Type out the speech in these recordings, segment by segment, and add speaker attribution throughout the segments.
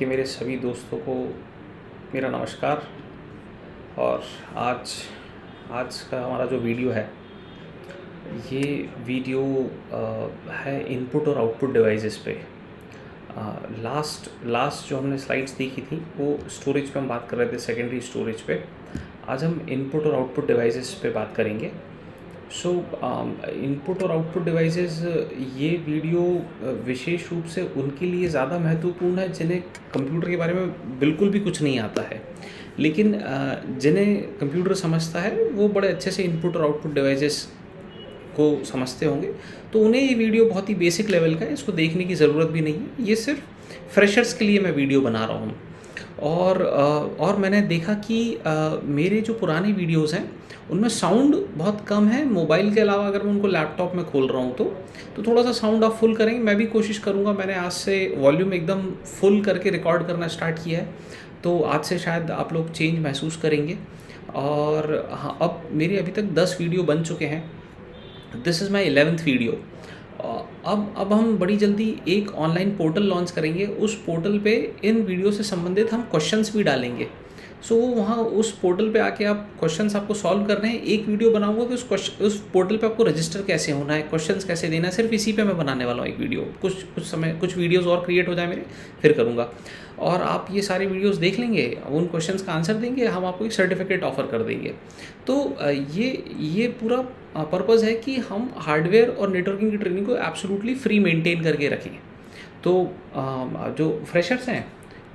Speaker 1: के मेरे सभी दोस्तों को मेरा नमस्कार। और आज आज का हमारा जो वीडियो है, ये वीडियो है इनपुट और आउटपुट डिवाइसेस पे। लास्ट जो हमने स्लाइड्स देखी थी वो स्टोरेज पे हम बात कर रहे थे, सेकेंडरी स्टोरेज पे। आज हम इनपुट और आउटपुट डिवाइसेस पे बात करेंगे। इनपुट और आउटपुट डिवाइसेस, ये वीडियो विशेष रूप से उनके लिए ज़्यादा महत्वपूर्ण है जिन्हें कंप्यूटर के बारे में बिल्कुल भी कुछ नहीं आता है, लेकिन जिन्हें कंप्यूटर समझता है वो बड़े अच्छे से इनपुट और आउटपुट डिवाइसेस को समझते होंगे। तो उन्हें ये वीडियो बहुत ही बेसिक लेवल का है, इसको देखने की ज़रूरत भी नहीं है। ये सिर्फ फ्रेशर्स के लिए मैं वीडियो बना रहा हूँ। और मैंने देखा कि मेरे जो पुराने वीडियोज़ हैं उनमें साउंड बहुत कम है। मोबाइल के अलावा अगर मैं उनको लैपटॉप में खोल रहा हूँ तो थोड़ा सा साउंड आप फुल करेंगे। मैं भी कोशिश करूँगा। मैंने आज से वॉल्यूम एकदम फुल करके रिकॉर्ड करना स्टार्ट किया है, तो आज से शायद आप लोग चेंज महसूस करेंगे। और हाँ, अब मेरे अभी तक 10 वीडियो बन चुके हैं। This is my 11th video. अब हम बड़ी जल्दी एक ऑनलाइन पोर्टल लॉन्च करेंगे। उस पोर्टल पे इन वीडियो से संबंधित हम क्वेश्चंस भी डालेंगे। सो वहाँ उस पोर्टल पे आके आप क्वेश्चंस आपको सॉल्व करने हैं। एक वीडियो बनाऊंगा कि उस पोर्टल पे आपको रजिस्टर कैसे होना है, क्वेश्चंस कैसे देना है, सिर्फ इसी पे मैं बनाने वाला हूँ एक वीडियो। कुछ वीडियोज़ और क्रिएट हो जाए मेरे, फिर करूँगा। और आप ये सारे वीडियोस देख लेंगे, उन क्वेश्चंस का आंसर देंगे, हम आपको एक सर्टिफिकेट ऑफर कर देंगे। तो ये पूरा पर्पज़ है कि हम हार्डवेयर और नेटवर्किंग की ट्रेनिंग को एब्सोल्युटली फ्री मेंटेन करके रखें। तो जो फ्रेशर्स हैं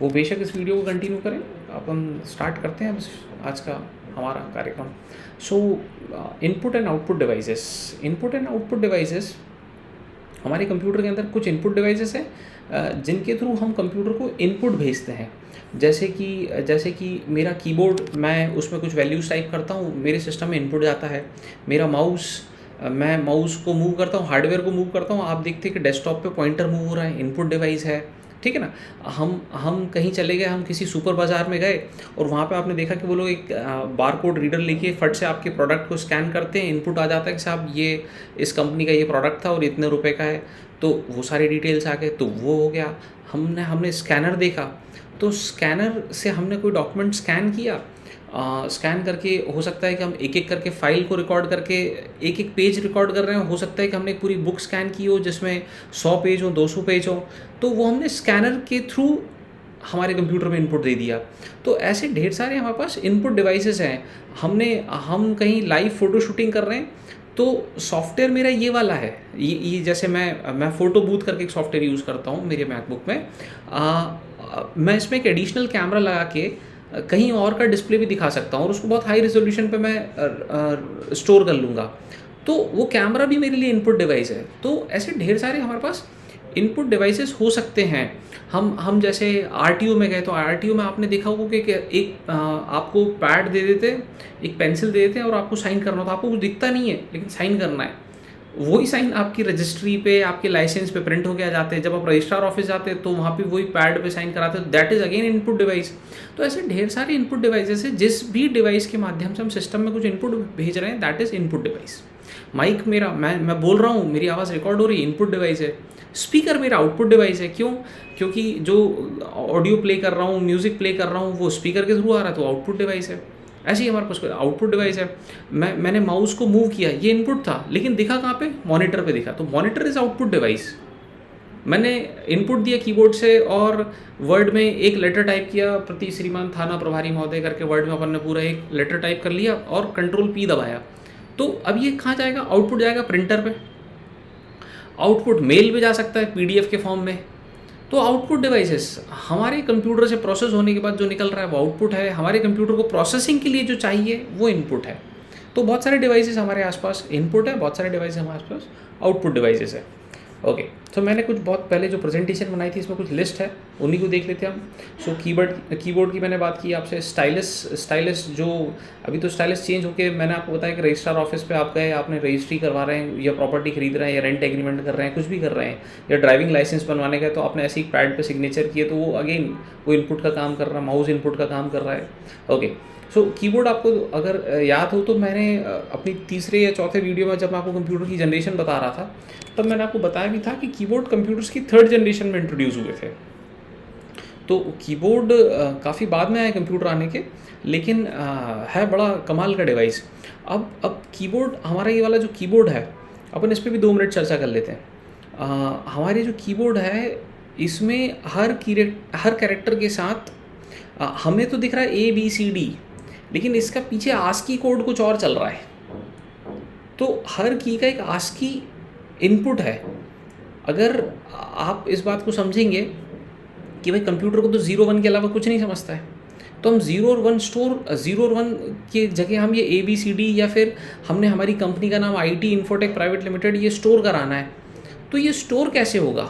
Speaker 1: वो बेशक इस वीडियो को कंटिन्यू करें। अब हम स्टार्ट करते हैं आज का हमारा कार्यक्रम। इनपुट एंड आउटपुट डिवाइसेस हमारे कंप्यूटर के अंदर कुछ इनपुट डिवाइसेस हैं जिनके थ्रू हम कंप्यूटर को इनपुट भेजते हैं। जैसे कि मेरा कीबोर्ड, मैं उसमें कुछ वैल्यूज़ टाइप करता हूँ, मेरे सिस्टम में इनपुट जाता है। मेरा मैं माउस को मूव करता हूँ, हार्डवेयर को मूव करता हूँ। आप देखते हैं कि डेस्कटॉप पे पॉइंटर मूव हो रहा है, इनपुट डिवाइस है, ठीक है ना। हम कहीं चले गए, हम किसी सुपर बाज़ार में गए और वहाँ पे आपने देखा कि वो लोग एक बार कोड रीडर लेके फट से आपके प्रोडक्ट को स्कैन करते हैं। इनपुट आ जाता है कि साहब ये इस कंपनी का ये प्रोडक्ट था और इतने रुपए का है, तो वो सारी डिटेल्स आ गए। तो वो हो गया। हमने स्कैनर देखा, तो स्कैनर से हमने कोई डॉक्यूमेंट स्कैन किया। स्कैन करके हो सकता है कि हम एक एक करके फाइल को रिकॉर्ड करके एक एक पेज रिकॉर्ड कर रहे हो। हो सकता है कि हमने एक पूरी बुक स्कैन की हो जिसमें 100 पेज हो, 200 पेज हो, तो वो हमने स्कैनर के थ्रू हमारे कंप्यूटर में इनपुट दे दिया। तो ऐसे ढेर सारे हमारे पास इनपुट डिवाइसेस हैं। हम कहीं लाइव फ़ोटो शूटिंग कर रहे हैं तो सॉफ्टवेयर मेरा ये वाला है। ये जैसे मैं फ़ोटो बूथ करके एक सॉफ्टवेयर यूज़ करता हूँ मेरे मैकबुक में। मैं इसमें एक एडिशनल कैमरा लगा के कहीं और का डिस्प्ले भी दिखा सकता हूँ और उसको बहुत हाई रेजोल्यूशन पे मैं स्टोर कर लूँगा। तो वो कैमरा भी मेरे लिए इनपुट डिवाइस है। तो ऐसे ढेर सारे हमारे पास इनपुट डिवाइसेस हो सकते हैं। हम जैसे RTO में गए तो RTO में आपने देखा होगा कि एक आपको पैड दे देते, एक पेंसिल दे देते हैं और आपको साइन करना होता है। आपको कुछ दिखता नहीं है लेकिन साइन करना है। वही साइन आपकी रजिस्ट्री पे, आपके लाइसेंस पे प्रिंट होके आ जाते हैं। जब आप रजिस्ट्रार ऑफिस जाते हैं तो वहाँ पे वही पैड पे साइन कराते हैं। That is again input device. तो ऐसे ढेर सारे इनपुट डिवाइसेस है। जिस भी डिवाइस के माध्यम से हम सिस्टम में कुछ इनपुट भेज रहे हैं, that is input device. Mic मेरा, मैं बोल रहा हूँ, मेरी आवाज़ रिकॉर्ड हो रही है, इनपुट डिवाइस है। स्पीकर मेरा आउटपुट डिवाइस है। क्यों? क्योंकि जो ऑडियो प्ले कर रहा हूँ, म्यूज़िक प्ले कर रहा हूँ, वो स्पीकर के थ्रू आ रहा है, तो आउटपुट डिवाइस है। ऐसे ही हमारे पास आउटपुट डिवाइस है। मैंने माउस को मूव किया, ये इनपुट था, लेकिन दिखा कहाँ पे? मॉनिटर पे दिखा, तो मॉनिटर इज़ आउटपुट डिवाइस। मैंने इनपुट दिया कीबोर्ड से और वर्ड में एक लेटर टाइप किया, प्रति श्रीमान थाना प्रभारी महोदय करके वर्ड में अपन ने पूरा एक लेटर टाइप कर लिया और कंट्रोल P दबाया। तो अब ये कहाँ जाएगा? आउटपुट जाएगा प्रिंटर पे। आउटपुट मेल पे जा सकता है, PDF के फॉर्म में। तो आउटपुट डिवाइसेस हमारे कंप्यूटर से प्रोसेस होने के बाद जो निकल रहा है वो आउटपुट है। हमारे कंप्यूटर को प्रोसेसिंग के लिए जो चाहिए वो इनपुट है। तो बहुत सारे डिवाइसेस हमारे आसपास इनपुट है, बहुत सारे डिवाइसेस हमारे आसपास आउटपुट डिवाइसेस है। ओके, तो मैंने कुछ बहुत पहले जो प्रेजेंटेशन बनाई थी, इसमें कुछ लिस्ट है, उन्हीं को देख लेते हैं हम। कीबोर्ड की मैंने बात की आपसे। स्टाइलस जो अभी तो स्टाइलस चेंज होके मैंने आपको बताया कि रजिस्ट्रार ऑफिस पे आप गए, आपने रजिस्ट्री करवा रहे हैं या प्रॉपर्टी खरीद रहे हैं या रेंट एग्रीमेंट कर रहे हैं, कुछ भी कर रहे हैं, या ड्राइविंग लाइसेंस बनवाने गए, तो आपने ऐसे ही पैड पे सिग्नेचर किए, तो वो अगेन वो इनपुट का काम कर रहा है, माउस इनपुट का काम कर रहा है। ओके, सो कीबोर्ड आपको अगर याद हो तो मैंने अपनी तीसरे या चौथे वीडियो में जब मैं आपको कंप्यूटर की जनरेशन बता रहा था, तब मैंने आपको बताया भी था कि कीबोर्ड कंप्यूटर्स की 3rd जनरेशन में इंट्रोड्यूस हुए थे। तो कीबोर्ड काफ़ी बाद में आया कंप्यूटर आने के, लेकिन है बड़ा कमाल का डिवाइस। अब कीबोर्ड, हमारा ये वाला जो कीबोर्ड है, अपन इस पर भी 2 मिनट चर्चा कर लेते हैं। हमारे जो कीबोर्ड है इसमें हर कैरेक्टर के साथ हमें तो दिख रहा है ABCD, लेकिन इसका पीछे आस्की कोड कुछ और चल रहा है। तो हर की का एक आस्की इनपुट है। अगर आप इस बात को समझेंगे कि भाई कंप्यूटर को तो 0 1 के अलावा कुछ नहीं समझता है, तो हम 0 और 1 की जगह हम ये ABCD, या फिर हमने हमारी कंपनी का नाम IT इन्फोटेक प्राइवेट लिमिटेड ये स्टोर कराना है, तो ये स्टोर कैसे होगा?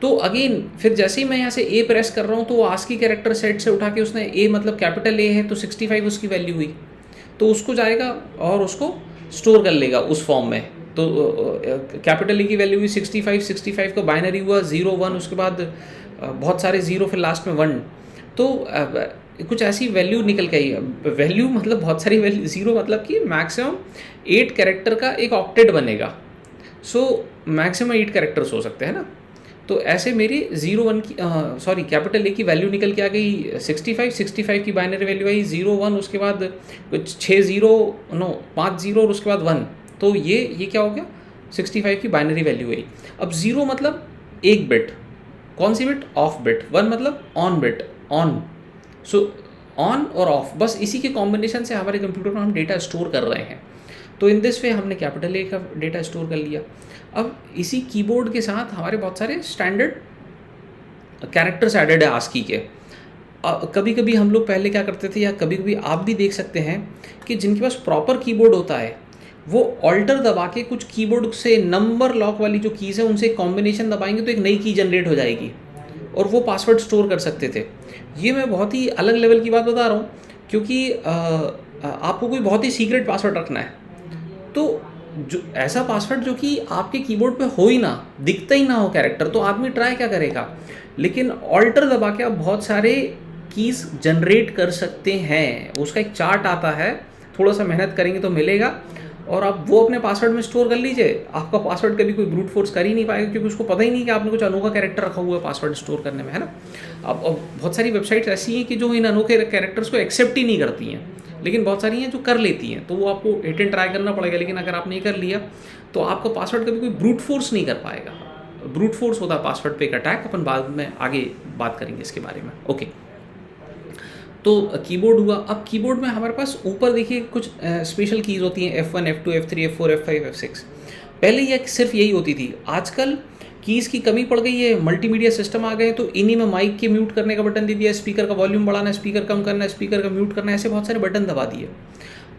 Speaker 1: तो अगेन फिर जैसे ही मैं यहाँ से A प्रेस कर रहा हूँ तो वो आस्की कैरेक्टर सेट से उठा के उसने A मतलब कैपिटल A है तो 65 उसकी वैल्यू हुई, तो उसको जाएगा और उसको स्टोर कर लेगा उस फॉर्म में। तो कैपिटल A की वैल्यू हुई 65 का बाइनरी हुआ 0 1, उसके बाद बहुत सारे 0, फिर लास्ट में 1, तो कुछ ऐसी वैल्यू निकल के आई। वैल्यू मतलब बहुत सारी वैल्यू, 0 मतलब कि मैक्सिमम 8 कैरेक्टर का एक ऑक्टेट बनेगा। सो मैक्सिमम 8 कैरेक्टर्स हो सकते हैं ना। तो ऐसे मेरी 0 1 की कैपिटल A की वैल्यू निकल के आ गई 65 की बाइनरी वैल्यू आई 0 1, उसके बाद कुछ 5 0 और उसके बाद 1, तो ये क्या हो गया 65 की बाइनरी वैल्यू आई। अब 0 मतलब 1 बिट, कौन सी बिट? Of bit. 1 मतलब on bit, on. So on और ऑफ, बस इसी के कॉम्बिनेशन से हमारे कंप्यूटर में हम डेटा स्टोर कर रहे हैं। तो इन दिस वे हमने कैपिटल A का डेटा स्टोर कर लिया। अब इसी कीबोर्ड के साथ हमारे बहुत सारे स्टैंडर्ड कैरेक्टर्स एडेड है आस्की के। कभी कभी हम लोग पहले क्या करते थे, या कभी कभी आप भी देख सकते हैं कि जिनके पास प्रॉपर कीबोर्ड होता है वो ऑल्टर दबा के कुछ कीबोर्ड से नंबर लॉक वाली जो कीज़ है उनसे कॉम्बिनेशन दबाएंगे तो एक नई की जनरेट हो जाएगी और वो पासवर्ड स्टोर कर सकते थे। ये मैं बहुत ही अलग लेवल की बात बता रहा हूँ, क्योंकि आपको कोई बहुत ही सीक्रेट पासवर्ड रखना है, तो जो ऐसा पासवर्ड जो कि आपके कीबोर्ड पे हो ही ना, दिखता ही ना हो कैरेक्टर, तो आदमी ट्राई क्या करेगा। लेकिन ऑल्टर दबा के आप बहुत सारे कीज़ जनरेट कर सकते हैं। उसका एक चार्ट आता है, थोड़ा सा मेहनत करेंगे तो मिलेगा, और आप वो अपने पासवर्ड में स्टोर कर लीजिए। आपका पासवर्ड कभी कोई ब्रूट फोर्स कर ही नहीं पाएगा, क्योंकि उसको पता ही नहीं कि आपने कुछ अनोखा कैरेक्टर रखा हुआ है पासवर्ड स्टोर करने में, है ना। अब बहुत सारी वेबसाइट्स ऐसी हैं कि जो इन अनोखे कैरेक्टर्स को एक्सेप्ट ही नहीं करती हैं, लेकिन बहुत सारी हैं जो कर लेती हैं, तो वो आपको हिट एंड ट्राई करना पड़ेगा। लेकिन अगर आप नहीं कर लिया तो आपका पासवर्ड कभी कोई ब्रूट फोर्स नहीं कर पाएगा। ब्रूट फोर्स होता है पासवर्ड पे एक अटैक, अपन बाद में आगे बात करेंगे इसके बारे में। ओके, तो कीबोर्ड हुआ। अब कीबोर्ड में हमारे पास ऊपर देखिए कुछ स्पेशल कीज़ होती हैं, F1 F2 F3 F4 F5 F6। पहले ये सिर्फ यही होती थी, आजकल कीज़ की कमी पड़ गई है, मल्टीमीडिया सिस्टम आ गए, तो इन्हीं में माइक के म्यूट करने का बटन दे दिया, स्पीकर का वॉल्यूम बढ़ाना है, स्पीकर कम करना है, स्पीकर का म्यूट करना है, ऐसे बहुत सारे बटन दबा दिए।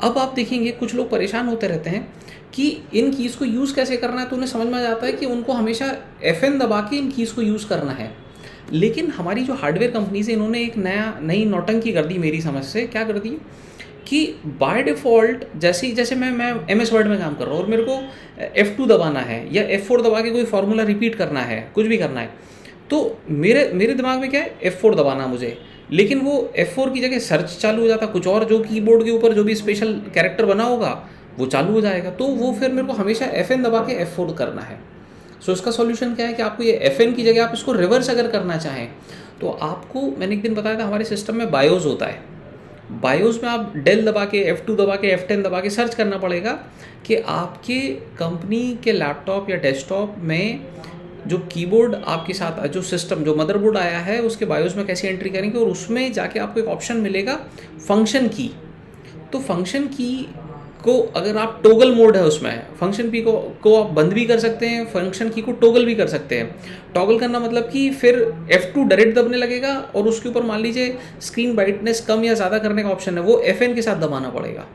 Speaker 1: अब आप देखेंगे कुछ लोग परेशान होते रहते हैं कि इन कीज़ को यूज़ कैसे करना है, तो उन्हें समझ में आ जाता है कि उनको हमेशा FN दबा के इन कीज़ को यूज़ करना है। लेकिन हमारी जो हार्डवेयर कंपनीज है, इन्होंने एक नई नौटंकी कर दी मेरी समझ से। क्या कर दी कि बाय डिफ़ॉल्ट जैसे मैं MS वर्ड में काम कर रहा हूँ और मेरे को F2 दबाना है या F4 दबा के कोई फार्मूला रिपीट करना है, कुछ भी करना है, तो मेरे दिमाग में क्या है, F4 दबाना मुझे, लेकिन वो F4 की जगह सर्च चालू हो जाता, कुछ और जो कीबोर्ड के ऊपर जो भी स्पेशल कैरेक्टर बना होगा वो चालू हो जाएगा। तो वो फिर मेरे को हमेशा FN दबा के F4 करना है। सो इसका सॉल्यूशन क्या है कि आपको ये FN की जगह आप इसको रिवर्स अगर करना चाहें तो आपको, मैंने एक दिन बताया था, हमारे सिस्टम में बायोस होता है। बायोस में आप डेल दबा के F2 दबा के F10 दबा के सर्च करना पड़ेगा कि आपके कंपनी के लैपटॉप या डेस्कटॉप में जो कीबोर्ड आपके साथ, जो सिस्टम, जो मदरबोर्ड आया है उसके बायोस में कैसे एंट्री करेंगे, और उसमें जाके आपको एक ऑप्शन मिलेगा फंक्शन की। तो फंक्शन की को अगर आप टोगल मोड है उसमें, फंक्शन की को आप बंद भी कर सकते हैं, फंक्शन की को टोगल भी कर सकते हैं। टॉगल करना मतलब कि फिर F2 डायरेक्ट दबने लगेगा और उसके ऊपर मान लीजिए स्क्रीन ब्राइटनेस कम या ज़्यादा करने का ऑप्शन है, वो FN के साथ दबाना पड़ेगा।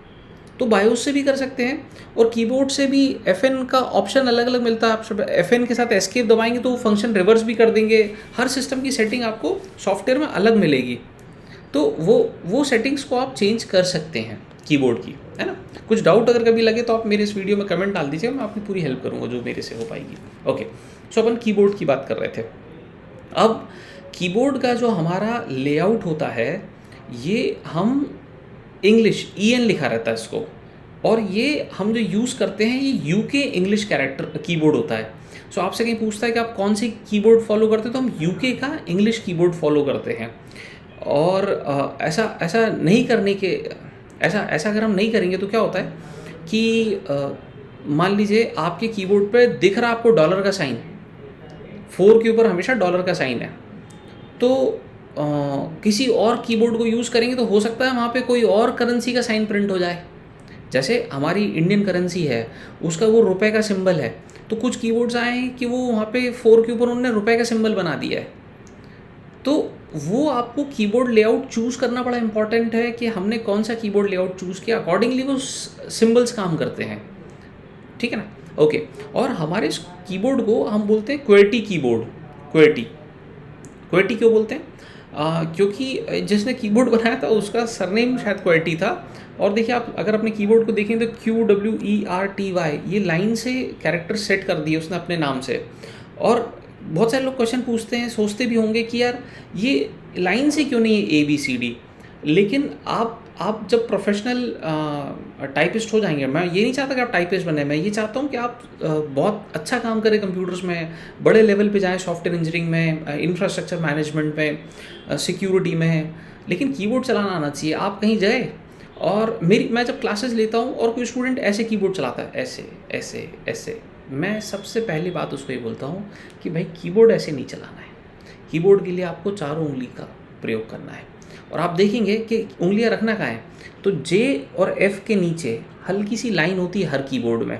Speaker 1: तो बायोस से भी कर सकते हैं और कीबोर्ड से भी FN का ऑप्शन अलग अलग मिलता है। आप FN के साथ एस्केप दबाएंगे तो वो फंक्शन रिवर्स भी कर देंगे। हर सिस्टम की सेटिंग आपको सॉफ्टवेयर में अलग मिलेगी, तो वो सेटिंग्स को आप चेंज कर सकते हैं कीबोर्ड की, है ना। कुछ डाउट अगर कभी लगे तो आप मेरे इस वीडियो में कमेंट डाल दीजिए, मैं आपकी पूरी हेल्प करूँगा जो मेरे से हो पाएगी। ओके, सो अपन कीबोर्ड की बात कर रहे थे। अब कीबोर्ड का जो हमारा लेआउट होता है, ये हम इंग्लिश EN लिखा रहता है इसको, और ये हम जो यूज़ करते हैं ये यूके इंग्लिश कैरेक्टर कीबोर्ड होता है। सो आपसे कहीं पूछता है कि आप कौन सी कीबोर्ड फॉलो करते हैं, तो हम यूके का इंग्लिश कीबोर्ड फॉलो करते हैं। और ऐसा ऐसा नहीं करने के ऐसा ऐसा अगर हम नहीं करेंगे तो क्या होता है कि मान लीजिए आपके कीबोर्ड पे दिख रहा आपको डॉलर का साइन, 4 के ऊपर हमेशा डॉलर का साइन है, तो किसी और कीबोर्ड को यूज़ करेंगे तो हो सकता है वहाँ पे कोई और करेंसी का साइन प्रिंट हो जाए। जैसे हमारी इंडियन करेंसी है, उसका वो रुपए का सिंबल है, तो कुछ कीबोर्ड्स आए हैं कि वो वहाँ पे 4 के ऊपर उन्होंने रुपए का सिंबल बना दिया है। तो वो आपको कीबोर्ड लेआउट चूज़ करना बड़ा इंपॉर्टेंट है कि हमने कौन सा कीबोर्ड लेआउट चूज़ किया, अकॉर्डिंगली वो सिंबल्स काम करते हैं, ठीक है ना। ओके, और हमारे इस कीबोर्ड को हम बोलते हैं क्वेर्टी कीबोर्ड। क्वेर्टी क्वेर्टी क्यों बोलते हैं? क्योंकि जिसने कीबोर्ड बनाया था उसका सरनेम शायद क्वेर्टी था। और देखिए, आप अगर अपने कीबोर्ड को देखें तो QWERTY ये लाइन से कैरेक्टर सेट कर दिए उसने अपने नाम से। और बहुत सारे लोग क्वेश्चन पूछते हैं, सोचते भी होंगे कि यार ये लाइन से क्यों नहीं है ABCD। लेकिन आप जब प्रोफेशनल टाइपिस्ट हो जाएंगे, मैं ये नहीं चाहता कि आप टाइपिस्ट बने, मैं ये चाहता हूँ कि आप बहुत अच्छा काम करें कंप्यूटर्स में, बड़े लेवल पे जाएं, सॉफ्टवेयर इंजीनियरिंग में, इंफ्रास्ट्रक्चर मैनेजमेंट में, सिक्योरिटी में, लेकिन कीबोर्ड चलाना आना चाहिए। आप कहीं जाए और मैं जब क्लासेस लेता हूँ और कोई स्टूडेंट ऐसे कीबोर्ड चलाता है, ऐसे ऐसे ऐसे, मैं सबसे पहली बात उसको ये बोलता हूँ कि भाई कीबोर्ड ऐसे नहीं चलाना है। कीबोर्ड के लिए आपको चारों उंगली का प्रयोग करना है। और आप देखेंगे कि उंगलियां रखना कहाँ है, तो J और F के नीचे हल्की सी लाइन होती है हर कीबोर्ड में।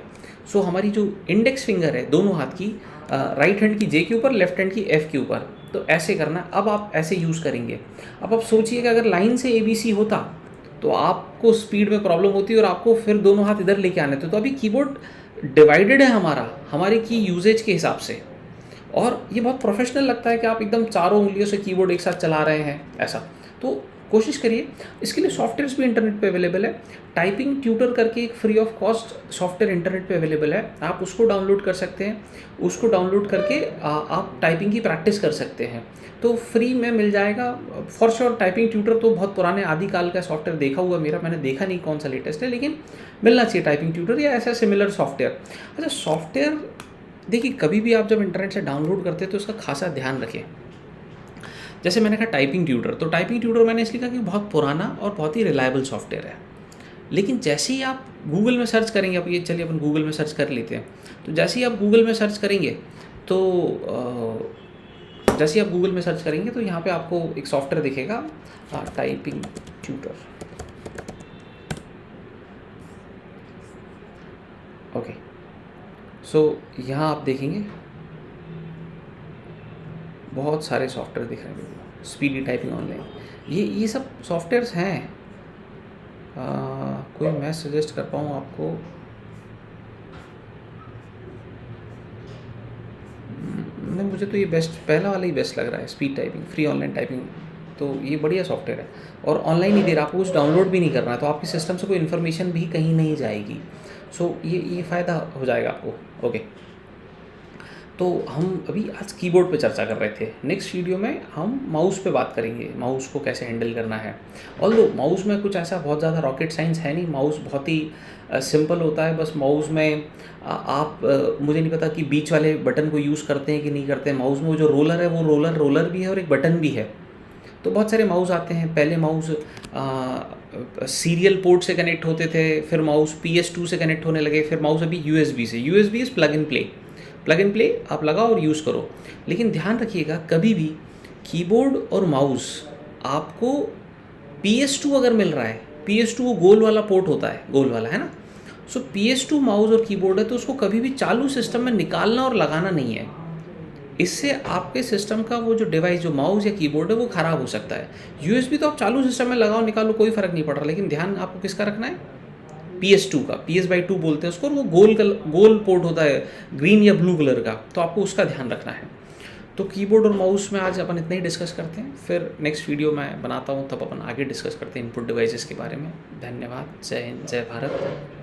Speaker 1: सो हमारी जो इंडेक्स फिंगर है दोनों हाथ की, राइट हैंड की J के ऊपर, लेफ्ट हैंड की F के ऊपर, तो ऐसे करना। अब आप ऐसे यूज़ करेंगे। अब आप सोचिए कि अगर लाइन से ABC होता तो आपको स्पीड में प्रॉब्लम होती और आपको फिर दोनों हाथ इधर लेके आने थे। तो अभी कीबोर्ड डिवाइडेड है हमारे की यूजेज के हिसाब से, और ये बहुत प्रोफेशनल लगता है कि आप एकदम चारों उंगलियों से कीबोर्ड एक साथ चला रहे हैं ऐसा। तो कोशिश करिए। इसके लिए सॉफ्टवेयर्स भी इंटरनेट पे अवेलेबल है। टाइपिंग ट्यूटर करके एक free of cost software internet पे अवेलेबल है, आप उसको डाउनलोड कर सकते हैं। उसको डाउनलोड करके आप टाइपिंग की प्रैक्टिस कर सकते हैं, तो फ्री में मिल जाएगा फॉर श्योर। टाइपिंग ट्यूटर तो बहुत पुराने आदिकाल का सॉफ्टवेयर देखा हुआ मेरा, मैंने देखा नहीं कौन सा लेटेस्ट है, लेकिन मिलना चाहिए टाइपिंग ट्यूटर या ऐसा सिमिलर सॉफ्टवेयर। अच्छा, सॉफ्टवेयर देखिए, कभी भी आप जब इंटरनेट से डाउनलोड करते हैं तो उसका खासा ध्यान रखें। जैसे मैंने कहा टाइपिंग ट्यूटर, तो टाइपिंग ट्यूटर मैंने इसलिए कहा कि बहुत पुराना और बहुत ही रिलायबल सॉफ्टवेयर है। लेकिन जैसे ही आप गूगल में सर्च करेंगे, अब ये चलिए अपन गूगल में सर्च कर लेते हैं, तो जैसे ही आप गूगल में सर्च करेंगे तो यहाँ पे आपको एक सॉफ्टवेयर दिखेगा, टाइपिंग ट्यूटर। ओके, सो यहाँ आप देखेंगे बहुत सारे सॉफ्टवेयर दिख रहे हैं, स्पीडी टाइपिंग ऑनलाइन, ये सब सॉफ्टवेयर्स हैं। कोई मैं सजेस्ट कर पाऊँ आपको? नहीं, मुझे तो ये पहला वाला ही बेस्ट लग रहा है, speed typing, free online typing. तो ये बढ़िया सॉफ्टवेयर है और ऑनलाइन ही दे रहा, आपको कुछ डाउनलोड भी नहीं करना है, तो आपके सिस्टम से कोई इन्फॉर्मेशन भी कहीं नहीं जाएगी। सो ये फ़ायदा हो जाएगा आपको। ओके, तो हम अभी आज कीबोर्ड पे चर्चा कर रहे थे। नेक्स्ट वीडियो में हम माउस पे बात करेंगे, माउस को कैसे हैंडल करना है। ऑल्दो माउस में कुछ ऐसा बहुत ज़्यादा रॉकेट साइंस है नहीं, माउस बहुत ही सिंपल होता है। बस माउस में आप मुझे नहीं पता कि बीच वाले बटन को यूज़ करते हैं कि नहीं करते हैं। माउस में वो जो रोलर है, वो रोलर भी है और एक बटन भी है। तो बहुत सारे माउस आते हैं। पहले माउस सीरियल पोर्ट से कनेक्ट होते थे, फिर माउस PS2 से कनेक्ट होने लगे, फिर माउस अभी USB से। USB is plug and play, आप लगाओ और यूज़ करो। लेकिन ध्यान रखिएगा, कभी भी कीबोर्ड और माउस आपको PS2 अगर मिल रहा है, PS2 वो गोल वाला पोर्ट होता है, गोल वाला, है ना। सो PS2 माउस और कीबोर्ड है, तो उसको कभी भी चालू सिस्टम में निकालना और लगाना नहीं है। इससे आपके सिस्टम का वो जो डिवाइस, जो माउस या कीबोर्ड है, वो ख़राब हो सकता है। USB तो आप चालू सिस्टम में लगाओ निकालो, कोई फ़र्क नहीं पड़ रहा, लेकिन ध्यान आपको किसका रखना है? PS2 का, PS/2 बोलते हैं उसको, और वो गोल पोर्ट होता है ग्रीन या ब्लू कलर का, तो आपको उसका ध्यान रखना है। तो कीबोर्ड और माउस में आज अपन इतना ही डिस्कस करते हैं, फिर नेक्स्ट वीडियो मैं बनाता हूँ, तब अपन आगे डिस्कस करते हैं इनपुट डिवाइसेस के बारे में। धन्यवाद। जय हिंद, जय भारत।